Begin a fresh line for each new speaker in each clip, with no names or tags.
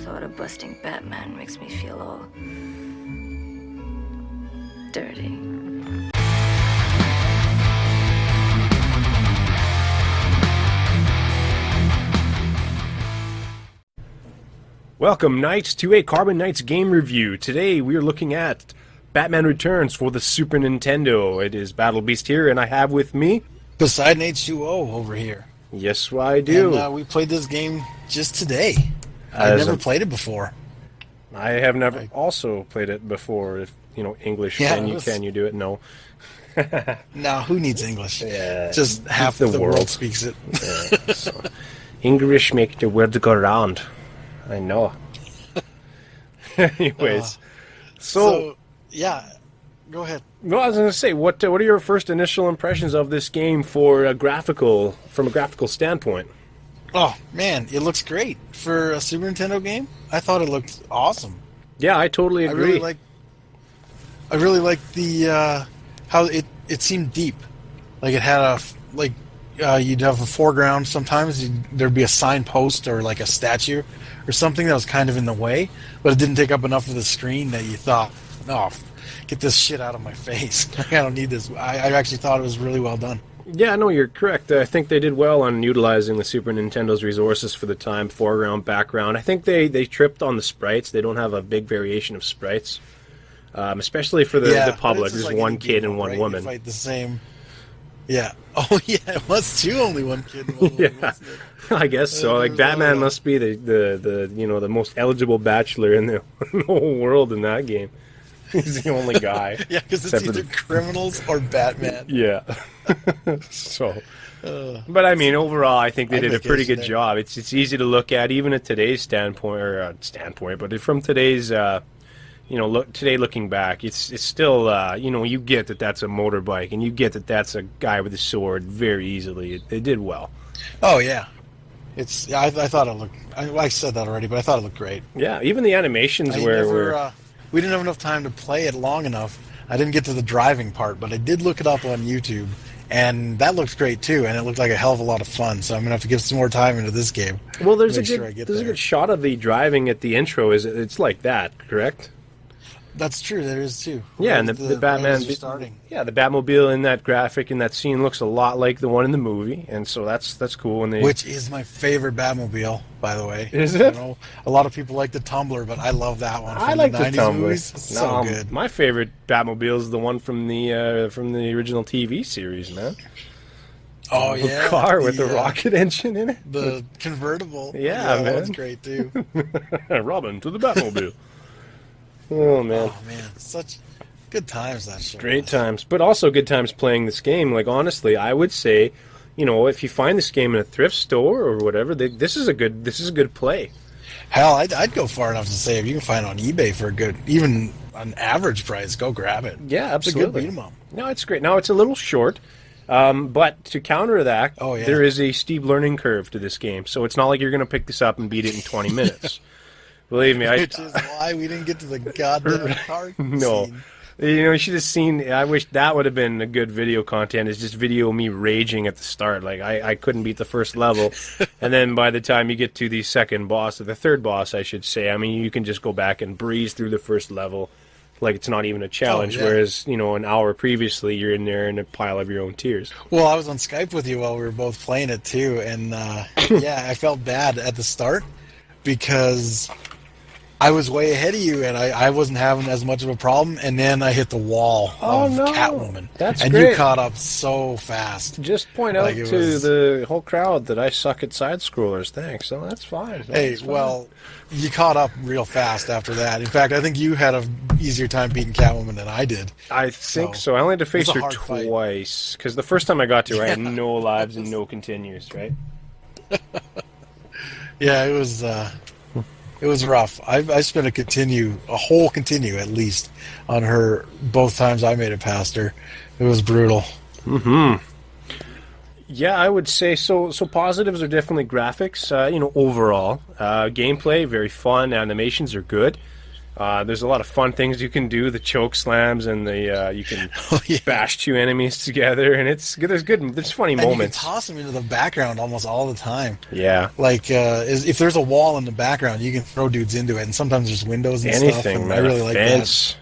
thought of busting Batman makes me feel all dirty.
Welcome, Knights, to a Carbon Knights game review. Today we are looking at Batman Returns for the Super Nintendo. It is Battle Beast here, and I have with me...
Poseidon H2O over here.
Yes, I do.
And we played this game just today. I've never played it before.
I have never also played it before. If English, can you do it? No.
No, who needs English?
Yeah,
just half the world speaks it.
Yeah, so. English make the world go round. I know. Anyways, so
yeah, go ahead.
No, I was going to say, what are your first initial impressions of this game from a graphical standpoint?
Oh man, it looks great for a Super Nintendo game. I thought it looked awesome.
Yeah, I totally agree.
I really like the how it seemed deep. Like it had you'd have a foreground. Sometimes there'd be a signpost or like a statue or something that was kind of in the way, but it didn't take up enough of the screen that you thought, oh, get this shit out of my face. I don't need this. I actually thought it was really well done.
Yeah, no, you're correct. I think they did well on utilizing the Super Nintendo's resources for the time, foreground, background. I think they tripped on the sprites. They don't have a big variation of sprites, especially for the public. There's like one kid and one woman.
You fight the same. Yeah. Oh, yeah. It was too. Only one kid and one woman.
Yeah. I guess so. Like Batman must be the most eligible bachelor in the whole world in that game. He's the only guy.
Yeah, because it's either criminals or Batman.
Yeah. So, but I mean, overall, I think they did a pretty good job. It's easy to look at, even at today's standpoint, but from today's, today looking back, it's still, you get that that's a motorbike, and you get that that's a guy with a sword very easily. They did well.
Oh yeah. I thought it looked. I said that already, but I thought it looked great.
Yeah, even the animations were.
We didn't have enough time to play it long enough. I didn't get to the driving part, but I did look it up on YouTube, and that looks great too. And it looked like a hell of a lot of fun. So I'm gonna have to give some more time into this game.
Well, there's a good shot of the driving at the intro. It's like that, correct?
That's true. There is too.
Yeah, and the Batman
starting.
Yeah, the Batmobile in that graphic in that scene looks a lot like the one in the movie, and so that's cool.
Which is my favorite Batmobile, by the way.
Is it?
A lot of people like the Tumbler, but I love that one.
I like the Tumbler.
Movies. It's so good.
My favorite Batmobile is the one from the original TV series, man.
Oh yeah,
the car with the rocket engine in it.
The convertible.
Yeah, man,
that's great too.
Robin to the Batmobile. Oh man,
such good times that show.
Great times, but also good times playing this game. Like honestly, I would say, if you find this game in a thrift store or whatever, this is a good play.
Hell, I'd go far enough to say if you can find it on eBay for even an average price, go grab it.
Yeah, absolutely.
It's a good beat 'em up.
No, it's great. Now it's a little short, but to counter that, there is a steep learning curve to this game. So it's not like you're going to pick this up and beat it in 20 minutes. Believe me,
which is why we didn't get to the goddamn car scene.
You should have seen. I wish that would have been a good video content. Is just video me raging at the start. Like I couldn't beat the first level, and then by the time you get to the second boss, or the third boss, I should say. I mean, you can just go back and breeze through the first level, like it's not even a challenge.
Oh, yeah.
Whereas an hour previously, you're in there in a pile of your own tears.
Well, I was on Skype with you while we were both playing it too, and I felt bad at the start because I was way ahead of you, and I wasn't having as much of a problem, and then I hit the wall of Catwoman.
That's
and
great.
You caught up so fast.
Just point out to the whole crowd that I suck at side-scrollers. Thanks. So that's fine.
Well, you caught up real fast after that. In fact, I think you had an easier time beating Catwoman than I did.
I think so. I only had to face her twice, because the first time I got to her, I had no lives and no continues, right?
Yeah, it was... It was rough. I spent a whole continue at least, on her both times I made it past her. It was brutal.
Mm-hmm. Yeah, I would say so. So positives are definitely graphics. Overall, gameplay very fun. Animations are good. There's a lot of fun things you can do, the choke slams, and the you can bash two enemies together, and there's funny moments.
You can toss them into the background almost all the time.
Yeah.
Like, if there's a wall in the background, you can throw dudes into it, and sometimes there's windows and stuff. And I really like that.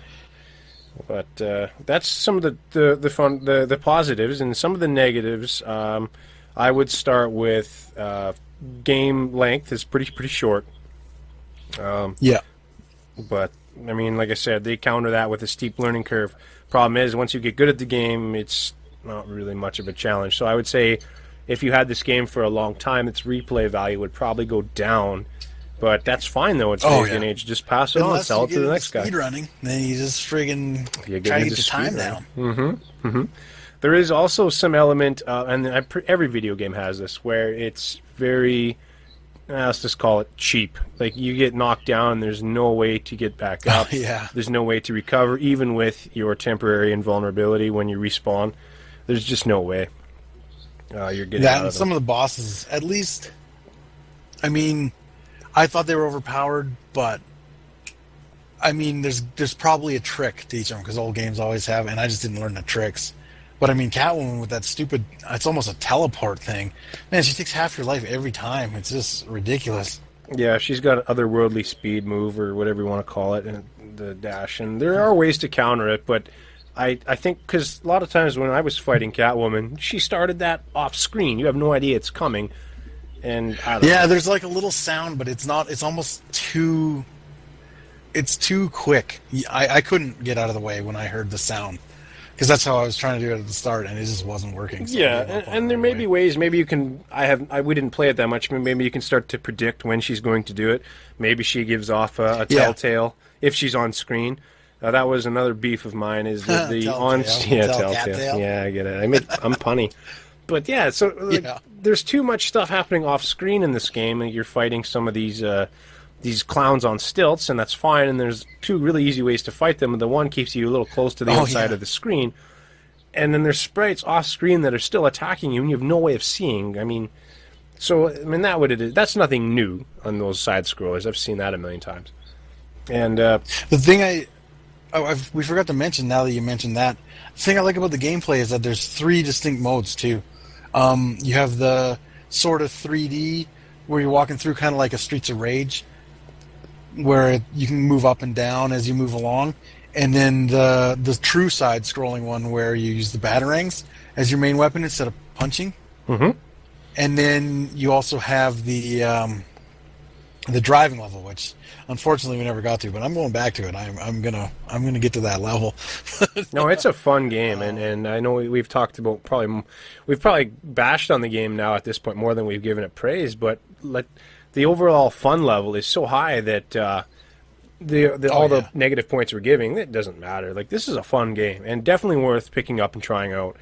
But that's some of the fun, the positives, and some of the negatives. I would start with game length is pretty short.
Yeah.
But, I mean, like I said, they counter that with a steep learning curve. Problem is, once you get good at the game, it's not really much of a challenge. So I would say if you had this game for a long time, its replay value would probably go down. But that's fine, though. It's today's day and age. Just pass it on, sell it to the next guy.
Speedrunning, then you just friggin' try to get the time down.
Mm-hmm. Mm-hmm. There is also some element, and every video game has this, where it's very... let's just call it cheap. Like, you get knocked down, there's no way to get back up. There's no way to recover, even with your temporary invulnerability when you respawn. There's just no way you're getting out of them.
Some of the bosses, at least, I mean, I thought they were overpowered, but, I mean, there's probably a trick to each of them, because old games always have, and I just didn't learn the tricks. But I mean, Catwoman with that stupid, it's almost a teleport thing. Man, she takes half your life every time. It's just ridiculous.
Yeah, she's got an otherworldly speed move, or whatever you want to call it, and the dash. And there are ways to counter it, but I think, because a lot of times when I was fighting Catwoman, she started that off screen. You have no idea it's coming. And I don't know.
There's like a little sound, but it's not, it's almost too, it's too quick. I couldn't get out of the way when I heard the sound. Because that's how I was trying to do it at the start, and it just wasn't working. So
and there may be ways. Maybe you can. We didn't play it that much. But maybe you can start to predict when she's going to do it. Maybe she gives off a telltale if she's on screen. That was another beef of mine. Is the on telltale. Yeah, I get it. I'm punny, but yeah. So there's too much stuff happening off screen in this game, and you're fighting some of these clowns on stilts, and that's fine, and there's two really easy ways to fight them, and the one keeps you a little close to the outside of the screen, and then there's sprites off screen that are still attacking you, and you have no way of seeing. I mean, that's nothing new on those side scrollers. I've seen that a million times. And
the thing we forgot to mention, now that you mentioned that, the thing I like about the gameplay is that there's 3 distinct modes too. You have the sort of 3D where you're walking through kind of like a Streets of Rage, where you can move up and down as you move along, and then the true side-scrolling one where you use the batarangs as your main weapon instead of punching.
Mm-hmm.
And then you also have the driving level, which unfortunately we never got to, but I'm going back to it. I'm gonna get to that level.
No, it's a fun game, and I know we've talked about we've probably bashed on the game now at this point more than we've given it praise, but the overall fun level is so high that all the negative points we're giving, it doesn't matter. Like, this is a fun game, and definitely worth picking up and trying out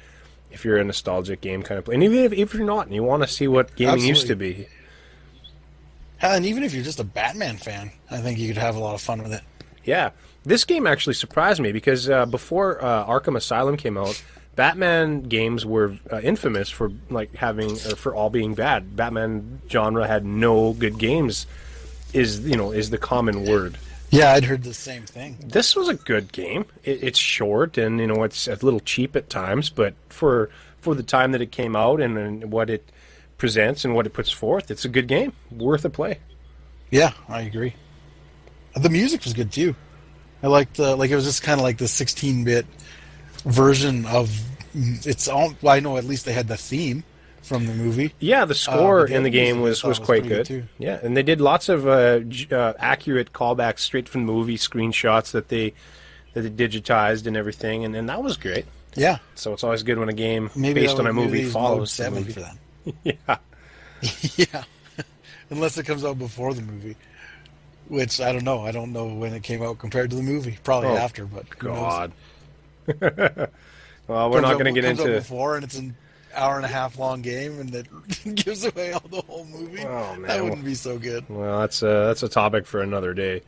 if you're a nostalgic game kind of play. And even if you're not, and you want to see what gaming used to be.
And even if you're just a Batman fan, I think you could have a lot of fun with it.
Yeah. This game actually surprised me, because before Arkham Asylum came out, Batman games were infamous for for all being bad. Batman genre had no good games, is the common word.
Yeah, I'd heard the same thing.
This was a good game. It's short, and it's a little cheap at times, but for the time that it came out and what it presents and what it puts forth, it's a good game, worth a play.
Yeah, I agree. The music was good too. I liked it was just kind of like the 16-bit version of its own. Well, I know at least they had the theme from the movie.
Yeah, the score in the game was quite good too. Yeah, and they did lots of accurate callbacks straight from the movie, screenshots that they digitized and everything, and that was great.
Yeah.
So it's always good when a game based on a movie follows the movie.
For them.
Yeah.
Yeah. Unless it comes out before the movie. Which, I don't know. I don't know when it came out compared to the movie. Probably after, but
God. Well, we're not going to get into...
It comes out before, and it's an hour-and-a-half long game, and it gives away all the whole movie.
Oh, man.
That wouldn't be so good.
Well, that's a topic for another day.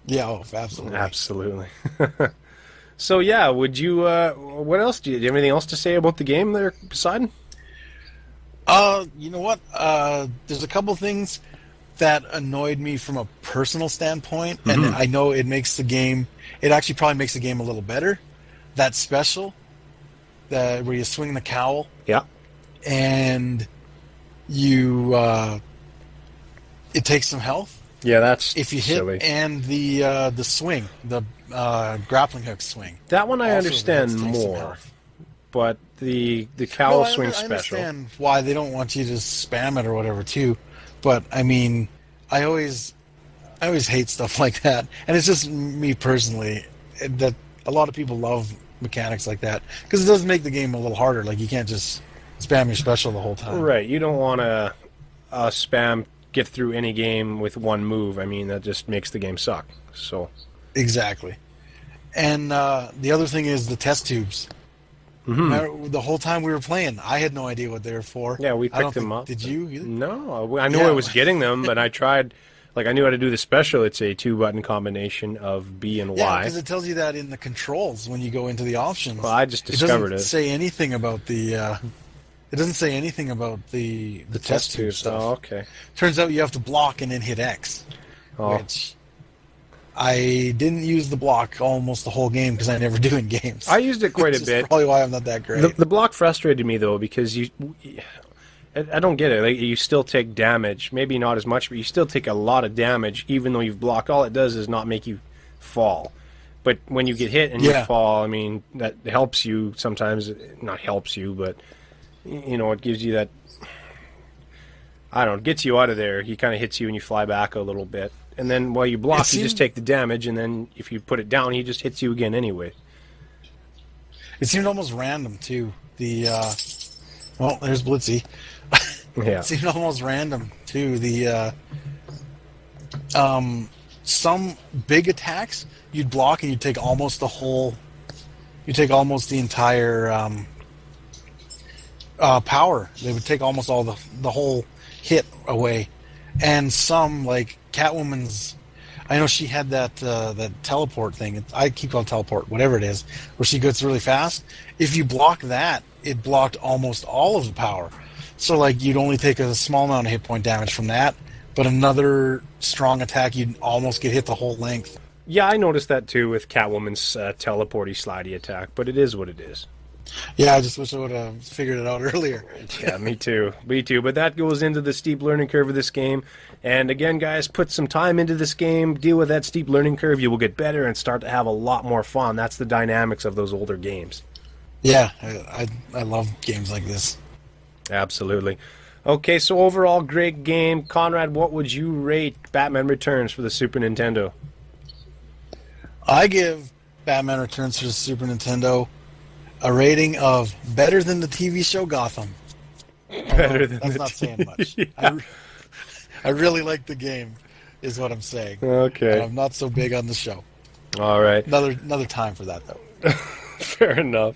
Yeah, absolutely.
Absolutely. So, yeah, would you... what else? Do you have anything else to say about the game there, Poseidon?
You know what? There's a couple things that annoyed me from a personal standpoint, and I know it makes the game. It actually probably makes the game a little better. That special, where you swing the cowl,
Yeah.
and you it takes some health.
Yeah, that's
If you
silly.
hit, and the swing, the grappling hook swing.
That one I
also
understand
takes some
more,
health.
but the cowl swing
I
special.
understand why they don't want you to spam it or whatever too, but I mean, I always hate stuff like that, and it's just me personally that a lot of people love mechanics like that because it does make the game a little harder. Like you can't just spam your special the whole time.
Right, you don't want to spam get through any game with one move. I mean, that just makes the game suck. So
Exactly. And the other thing is the test tubes. The whole time we were playing, I had no idea what they were for.
yeah, we
I don't
picked them
think-
up.
Did you? Either?
No, I knew
Yeah.
I was getting them, but I tried. Like I knew how to do the special. It's a 2-button combination of B and
Yeah,
Y.
because it tells you that in the controls when you go into the options.
Well, I just discovered
It doesn't say anything about the. It doesn't say anything about the test tube stuff.
Oh, okay.
Turns out you have to block and then hit X,
Oh.
which I didn't use the block almost the whole game because I never do in games.
I used it quite
Which
a
is
bit.
Probably why I'm not that great.
The block frustrated me though because I don't get it. Like you still take damage, maybe not as much, but you still take a lot of damage, even though you've blocked. All it does is not make you fall. But when you get hit and you
Yeah.
fall, I mean that helps you sometimes. Not helps you, but you know it gives you that. I don't know, it gets you out of there. He kind of hits you and you fly back a little bit, and then while you block, you just take the damage, and then if you put it down, he just hits you again anyway.
It seemed almost random too. The well, there's Blitzy.
Yeah.
It seemed almost random too. The some big attacks you'd block and you'd take almost the whole. You take almost the entire power. They would take almost all the whole hit away, and some like Catwoman's. I know she had that teleport thing. I keep on teleport, whatever it is, where she gets really fast. If you block that, it blocked almost all of the power. So like you'd only take a small amount of hit point damage from that, but another strong attack you'd almost get hit the whole length.
Yeah, I noticed that too with Catwoman's teleporty slidey attack, but it is what it is.
Yeah, I just wish I would have figured it out earlier.
Yeah, me too. Me too. But that goes into the steep learning curve of this game. And again, guys, put some time into this game, deal with that steep learning curve, you will get better and start to have a lot more fun. That's the dynamics of those older games.
Yeah, I love games like this.
Absolutely. Okay, so overall, great game. Conrad, what would you rate Batman Returns for the Super Nintendo?
I give Batman Returns for the Super Nintendo a rating of better than the TV show Gotham.
Better than
That's
the
not saying much.
Yeah.
I really like the game, is what I'm saying.
Okay.
And I'm not so big on the show.
All right.
Another time for that, though.
Fair enough.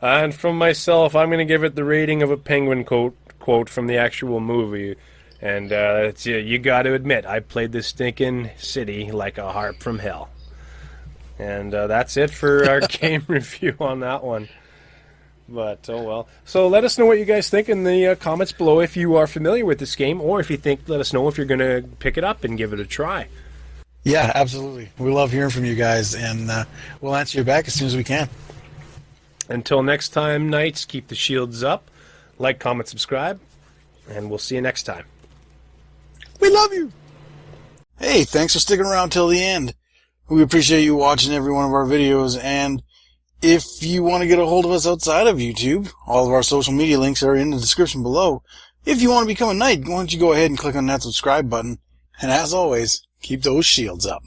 And from myself, I'm going to give it the rating of a Penguin quote from the actual movie. And it's, you got to admit, I played this stinking city like a harp from hell. And that's it for our game review on that one. But, oh well. So let us know what you guys think in the comments below if you are familiar with this game, or if you think, let us know if you're going to pick it up and give it a try.
Yeah, absolutely. We love hearing from you guys, and we'll answer you back as soon as we can.
Until next time, Knights, keep the shields up. Like, comment, subscribe, and we'll see you next time.
We love you! Hey, thanks for sticking around till the end. We appreciate you watching every one of our videos, and if you want to get a hold of us outside of YouTube, all of our social media links are in the description below. If you want to become a Knight, why don't you go ahead and click on that subscribe button, and as always, keep those shields up.